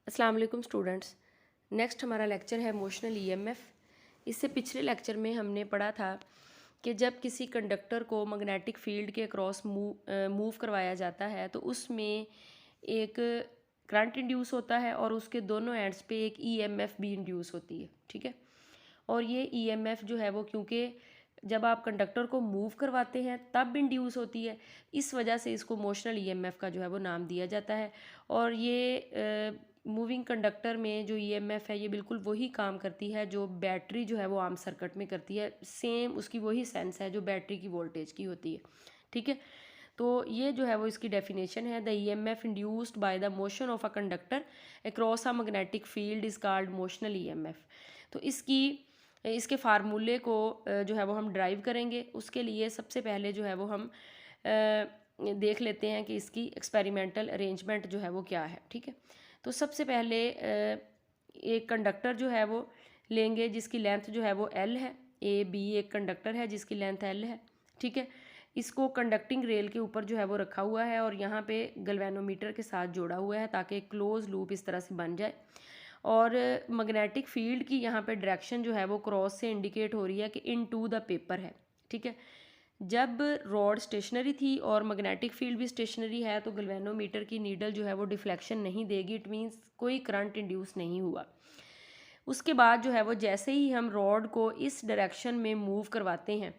अस्सलाम वालेकुम students. Next हमारा लेक्चर है इमोशनल ईएमएफ। इससे पिछले लेक्चर में हमने पढ़ा था कि जब किसी कंडक्टर को मैग्नेटिक फील्ड के अक्रॉस मूव करवाया जाता है तो उसमें एक करंट इंड्यूस होता है और उसके दोनों एंड्स पे एक ईएमएफ भी इंड्यूस होती है। ठीक है। और ये ईएमएफ जो है वो क्योंकि जब आप कंडक्टर को मूव करवाते हैं तब इंड्यूस होती है, इस वजह से इसको मोशनल ईएमएफ का जो है वो नाम दिया जाता है। और ये मूविंग कंडक्टर में जो ईएमएफ है ये बिल्कुल वही काम करती है जो बैटरी जो है वो आर्म सर्किट में करती है। सेम उसकी वही सेंस है जो बैटरी की वोल्टेज की होती है। ठीक है। तो ये जो है वो इसकी डेफिनेशन है, the EMF induced by the motion of a conductor across a magnetic field is called motional EMF. तो इसके फार्मूले को जो है वो हम ड्राइव करेंगे। उसके लिए सबसे पहले जो है वो हम देख लेते हैं कि इसकी एक्सपेरिमेंटल अरेंजमेंट जो है वो क्या है। ठीक है। तो सबसे पहले एक कंडक्टर जो है वो लेंगे जिसकी लेंथ जो है वो एल है। ए बी एक कंडक्टर है जिसकी लेंथ एल है। ठीक है। इसको कंडक्टिंग रेल के ऊपर जो है वो रखा हुआ है और यहाँ पे गैल्वेनोमीटर के साथ जोड़ा हुआ है ताकि क्लोज लूप इस तरह से बन जाए। और मैग्नेटिक फील्ड की यहाँ पे डायरेक्शन जो है वो क्रॉस से इंडिकेट हो रही है कि इन टू द पेपर है। ठीक है। जब रॉड स्टेशनरी थी और मैग्नेटिक फील्ड भी स्टेशनरी है तो गैल्वेनोमीटर की नीडल जो है वो डिफ्लेक्शन नहीं देगी। इट मीन्स कोई करंट इंड्यूस नहीं हुआ। उसके बाद जो है वो जैसे ही हम रॉड को इस डायरेक्शन में मूव करवाते हैं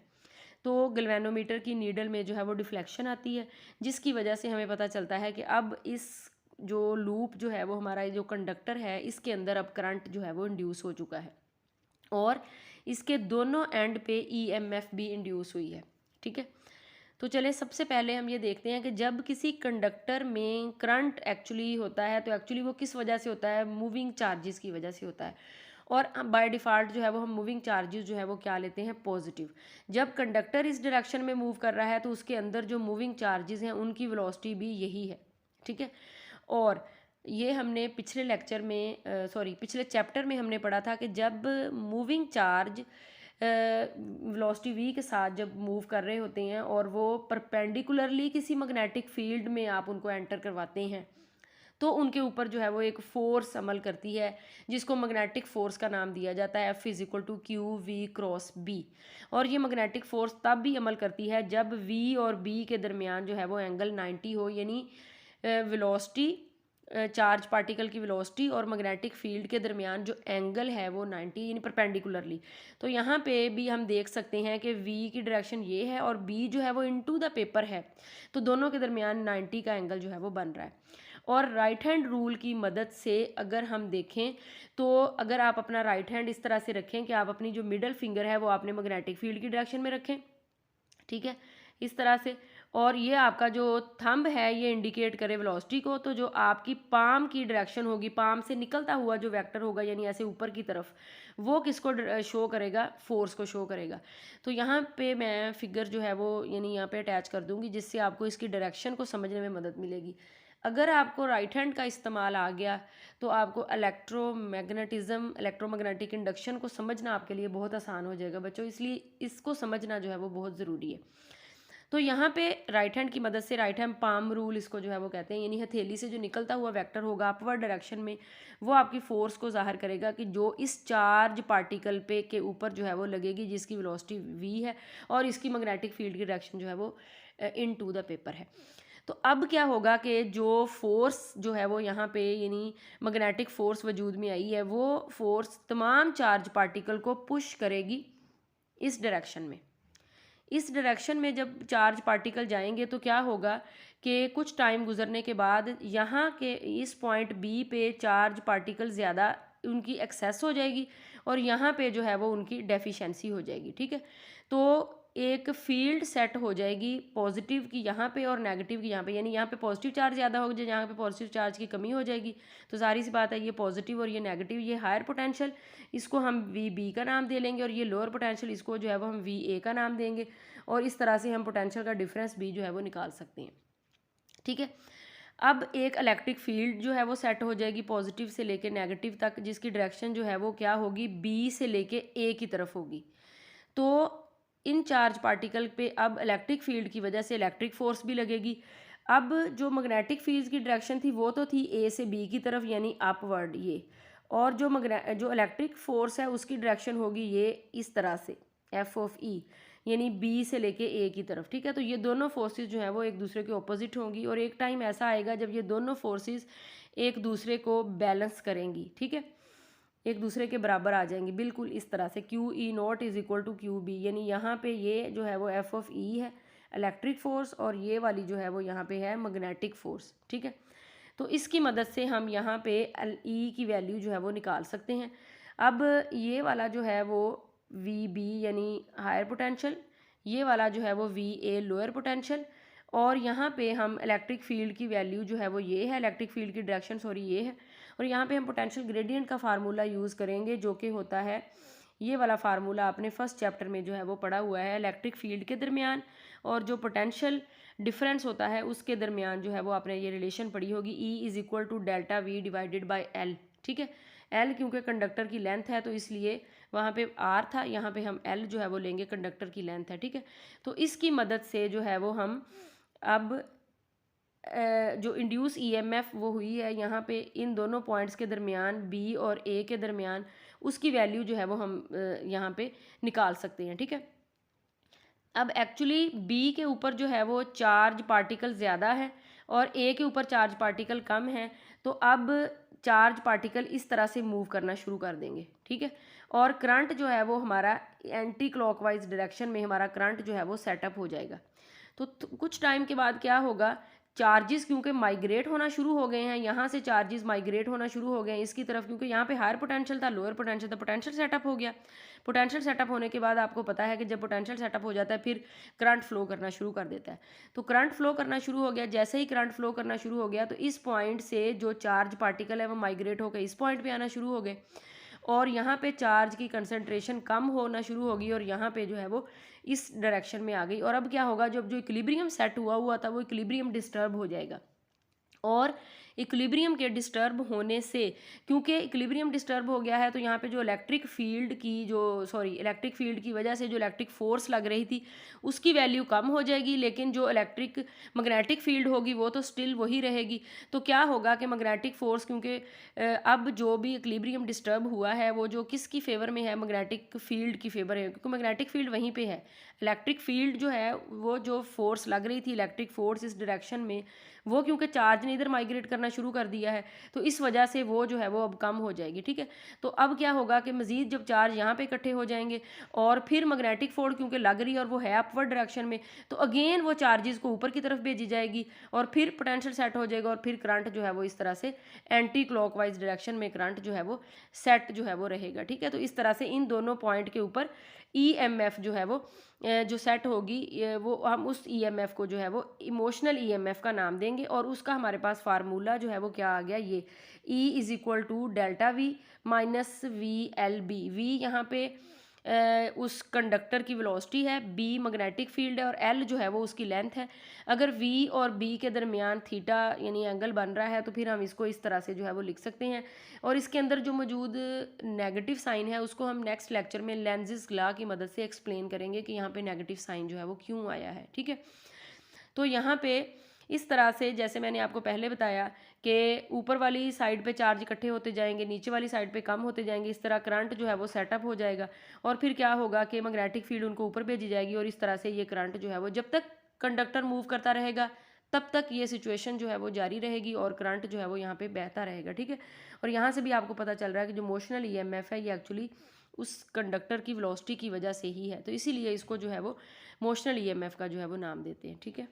तो गैल्वेनोमीटर की नीडल में जो है वो डिफ्लेक्शन आती है, जिसकी वजह से हमें पता चलता है कि अब इस जो लूप जो है वो हमारा जो कंडक्टर है इसके अंदर अब करंट जो है वो इंड्यूस हो चुका है और इसके दोनों एंड पे ईएमएफ भी इंड्यूस हुई है। ठीक है। तो चले सबसे पहले हम ये देखते हैं कि जब किसी कंडक्टर में करंट एक्चुअली होता है तो एक्चुअली वो किस वजह से होता है, मूविंग चार्जेस की वजह से होता है। और बाय डिफ़ॉल्ट जो है वो हम मूविंग चार्जेस जो है वो क्या लेते हैं, पॉजिटिव। जब कंडक्टर इस डायरेक्शन में मूव कर रहा है तो उसके अंदर जो मूविंग चार्जेस हैं उनकी वेलोसिटी भी यही है। ठीक है। और ये हमने पिछले लेक्चर में पिछले चैप्टर में हमने पढ़ा था कि जब मूविंग चार्ज वेलोसिटी v के साथ जब मूव कर रहे होते हैं और वो परपेंडिकुलरली किसी मैग्नेटिक फील्ड में आप उनको एंटर करवाते हैं तो उनके ऊपर जो है वो एक फोर्स अमल करती है जिसको मैग्नेटिक फोर्स का नाम दिया जाता है, F=Q_V×B। और ये मैग्नेटिक फोर्स तब भी अमल करती है जब V और B के दरमियान जो है वो एंगल 90 हो, यानी वेलोसिटी चार्ज पार्टिकल की वेलोसिटी और मैग्नेटिक फील्ड के दरमियान जो एंगल है वो 90 यानी परपेंडिकुलरली। तो यहाँ पे भी हम देख सकते हैं कि V की डायरेक्शन ये है और B जो है वो इनटू द पेपर है, तो दोनों के दरमियान 90 का एंगल जो है वो बन रहा है। और राइट हैंड रूल की मदद से अगर हम देखें तो अगर आप अपना राइट हैंड इस तरह से रखें कि आप अपनी जो मिडल फिंगर है वो आपने मैग्नेटिक फील्ड की डायरेक्शन में रखें। ठीक है, इस तरह से। और ये आपका जो थंब है ये इंडिकेट करे वेलोसिटी को, तो जो आपकी पाम की डायरेक्शन होगी, पाम से निकलता हुआ जो वेक्टर होगा यानी ऐसे ऊपर की तरफ, वो किसको शो करेगा, फोर्स को शो करेगा। तो यहाँ पे मैं फिगर जो है वो यानी यहाँ पे अटैच कर दूंगी जिससे आपको इसकी डायरेक्शन को समझने में मदद मिलेगी। अगर आपको राइट हैंड का इस्तेमाल आ गया तो आपको इलेक्ट्रोमैग्नेटिक इंडक्शन को समझना आपके लिए बहुत आसान हो जाएगा बच्चों, इसलिए इसको समझना जो है वो बहुत ज़रूरी है। तो यहाँ पे राइट हैंड की मदद से, राइट हैंड पाम रूल इसको जो है वो कहते हैं, यानी हथेली से जो निकलता हुआ वेक्टर होगा अपवर्ड डायरेक्शन में वो आपकी फोर्स को जाहिर करेगा कि जो इस चार्ज पार्टिकल पे के ऊपर जो है वो लगेगी जिसकी वेलोसिटी v है और इसकी मैग्नेटिक फील्ड की डायरेक्शन जो है वो इन टू द पेपर है। तो अब क्या होगा कि जो फोर्स जो है वो यहाँ पे यानी मैग्नेटिक फोर्स वजूद में आई है वो फोर्स तमाम चार्ज पार्टिकल को पुश करेगी इस डायरेक्शन में। इस डायरेक्शन में जब चार्ज पार्टिकल जाएंगे तो क्या होगा कि कुछ टाइम गुजरने के बाद यहाँ के इस पॉइंट बी पे चार्ज पार्टिकल ज़्यादा उनकी एक्सेस हो जाएगी और यहाँ पे जो है वो उनकी डेफिशिएंसी हो जाएगी। ठीक है। तो एक फील्ड सेट हो जाएगी पॉजिटिव की यहाँ पे और नेगेटिव की यहाँ पे, यानी यहाँ पे पॉजिटिव चार्ज ज़्यादा हो जाए, यहाँ पे पॉजिटिव चार्ज की कमी हो जाएगी। तो सारी सी बात है, ये पॉजिटिव और ये नेगेटिव, ये हायर पोटेंशियल इसको हम VB का नाम दे लेंगे और ये लोअर पोटेंशियल इसको जो है वो हम VA का नाम देंगे और इस तरह से हम पोटेंशियल का डिफरेंस भी जो है वो निकाल सकते हैं। ठीक है। अब एक इलेक्ट्रिक फील्ड जो है वो सेट हो जाएगी पॉजिटिव से लेके नेगेटिव तक, जिसकी डायरेक्शन जो है वो क्या होगी, B से लेके A की तरफ होगी। तो इन चार्ज पार्टिकल पे अब इलेक्ट्रिक फील्ड की वजह से इलेक्ट्रिक फोर्स भी लगेगी। अब जो मैग्नेटिक फील्ड की डायरेक्शन थी वो तो थी ए से बी की तरफ यानी अपवर्ड ये, और जो इलेक्ट्रिक फोर्स है उसकी डायरेक्शन होगी ये इस तरह से एफ ऑफ ई, यानी बी से लेके ए की तरफ, ठीक है। तो ये दोनों फोर्सेस जो है वो एक दूसरे के ऑपोजिट होंगी और एक टाइम ऐसा आएगा जब ये दोनों फोर्सेस एक दूसरे को बैलेंस करेंगी, ठीक है, एक दूसरे के बराबर आ जाएंगी बिल्कुल इस तरह से, Q E naught is equal to Q B, यानी यहाँ पे ये जो है वो एफ ऑफ ई है इलेक्ट्रिक फोर्स और ये वाली जो है वो यहाँ पे है मैग्नेटिक फोर्स, ठीक है। तो इसकी मदद से हम यहाँ पे ई की वैल्यू जो है वो निकाल सकते हैं। अब ये वाला जो है वो वी बी यानी हायर पोटेंशियल, ये वाला जो है वो वी ए लोअर पोटेंशियल, और यहाँ पे हम इलेक्ट्रिक फील्ड की वैल्यू जो है वो ये है, इलेक्ट्रिक फील्ड की डायरेक्शन सॉरी ये है, और यहाँ पे हम पोटेंशियल ग्रेडियंट का फार्मूला यूज़ करेंगे जो कि होता है ये वाला फार्मूला आपने फर्स्ट चैप्टर में जो है वो पढ़ा हुआ है, इलेक्ट्रिक फील्ड के दरमियान और जो पोटेंशियल डिफरेंस होता है उसके दरमियान जो है वो आपने ये रिलेशन पढ़ी होगी, E is equal to delta V divided by L, ठीक है। एल क्योंकि कंडक्टर की लेंथ है तो इसलिए वहाँ पे आर था, यहाँ पे हम एल जो है वो लेंगे, कंडक्टर की लेंथ है, ठीक है। तो इसकी मदद से जो है वो हम अब जो इंड्यूस ईएमएफ वो हुई है यहाँ पे इन दोनों पॉइंट्स के दरमियान बी और ए के दरमियान, उसकी वैल्यू जो है वो हम यहाँ पे निकाल सकते हैं, ठीक है। अब एक्चुअली बी के ऊपर जो है वो चार्ज पार्टिकल ज़्यादा है और ए के ऊपर चार्ज पार्टिकल कम है, तो अब चार्ज पार्टिकल इस तरह से मूव करना शुरू कर देंगे, ठीक है। और करंट जो है वो हमारा एंटी क्लॉकवाइज डायरेक्शन में हमारा करंट जो है वो सेटअप हो जाएगा। तो कुछ टाइम के बाद क्या होगा, चार्जेस क्योंकि माइग्रेट होना शुरू हो गए हैं, यहाँ से चार्जेस माइग्रेट होना शुरू हो गए हैं इसकी तरफ, क्योंकि यहाँ पे हायर पोटेंशियल था लोअर पोटेंशियल था, पोटेंशियल सेटअप हो गया। पोटेंशियल सेटअप होने के बाद आपको पता है कि जब पोटेंशियल सेटअप हो जाता है फिर करंट फ्लो करना शुरू कर देता है। तो करंट फ्लो करना शुरू हो गया, जैसे ही करंट फ्लो करना शुरू हो गया तो इस पॉइंट से जो चार्ज पार्टिकल है वो माइग्रेट होकर इस पॉइंट पर आना शुरू हो गए और यहाँ पे चार्ज की कंसंट्रेशन कम होना शुरू होगी और यहाँ पे जो है वो इस डायरेक्शन में आ गई। और अब क्या होगा, जब जो इक्विलिब्रियम सेट हुआ था वो इक्विलिब्रियम डिस्टर्ब हो जाएगा, और इक्विलिब्रियम के डिस्टर्ब होने से, क्योंकि इक्विलिब्रियम डिस्टर्ब हो गया है तो यहाँ पे जो इलेक्ट्रिक फील्ड की वजह से जो इलेक्ट्रिक फोर्स लग रही थी उसकी वैल्यू कम हो जाएगी, लेकिन जो इलेक्ट्रिक मैग्नेटिक फील्ड होगी वो तो स्टिल वही रहेगी। तो क्या होगा कि मैग्नेटिक फोर्स, क्योंकि अब जो भी इक्विलिब्रियम डिस्टर्ब हुआ है वो जो किसकी फेवर में है, मैग्नेटिक फील्ड की फेवर है, क्योंकि मैग्नेटिक फील्ड वहीं पे है। इलेक्ट्रिक फील्ड जो है वो जो फोर्स लग रही थी इलेक्ट्रिक फोर्स इस डायरेक्शन में, वो क्योंकि चार्ज ने इधर माइग्रेट करना शुरू कर दिया है तो इस वजह से वो जो है वो अब कम हो जाएगी, ठीक है। तो अब क्या होगा कि मज़ीद जब चार्ज यहाँ पे इकट्ठे हो जाएंगे और फिर मैग्नेटिक फोर्स क्योंकि लग रही है और वो है अपवर्ड डायरेक्शन में, तो अगेन वो चार्जेस को ऊपर की तरफ भेजी जाएगी और फिर पोटेंशियल सेट हो जाएगा और फिर करंट जो है वो इस तरह से एंटी क्लॉकवाइज डायरेक्शन में करंट जो है वो सेट जो है वो रहेगा, ठीक है। तो इस तरह से इन दोनों पॉइंट के ऊपर ईएमएफ जो है वो जो सेट होगी वो हम उस ईएमएफ को जो है वो इमोशनल ईएमएफ का नाम देंगे और उसका हमारे पास फार्मूला जो है वो क्या आ गया, ये E is equal to delta V minus V L B. V यहाँ पे उस कंडक्टर की वेलोसिटी है, बी मैग्नेटिक फील्ड है और एल जो है वो उसकी लेंथ है। अगर वी और बी के दरमियान थीटा यानी एंगल बन रहा है तो फिर हम इसको इस तरह से जो है वो लिख सकते हैं। और इसके अंदर जो मौजूद नेगेटिव साइन है उसको हम नेक्स्ट लेक्चर में लेंजिस लॉ की मदद से एक्सप्लेन करेंगे कि यहाँ पे नेगेटिव साइन जो है वो क्यों आया है, ठीक है। तो यहाँ पे इस तरह से जैसे मैंने आपको पहले बताया कि ऊपर वाली साइड पे चार्ज इकट्ठे होते जाएंगे, नीचे वाली साइड पे कम होते जाएंगे, इस तरह करंट जो है वो सेटअप हो जाएगा और फिर क्या होगा कि मैग्नेटिक फील्ड उनको ऊपर भेजी जाएगी और इस तरह से ये करंट जो है वो जब तक कंडक्टर मूव करता रहेगा तब तक ये सिचुएशन जो है वो जारी रहेगी और करंट जो है वो यहाँ पे बहता रहेगा, ठीक है। और यहाँ से भी आपको पता चल रहा है कि जो मोशनल ईएमएफ है ये एक्चुअली उस कंडक्टर की वेलोसिटी की वजह से ही है, तो इसीलिए इसको जो है वो मोशनल ईएमएफ का जो है वो नाम देते हैं, ठीक है।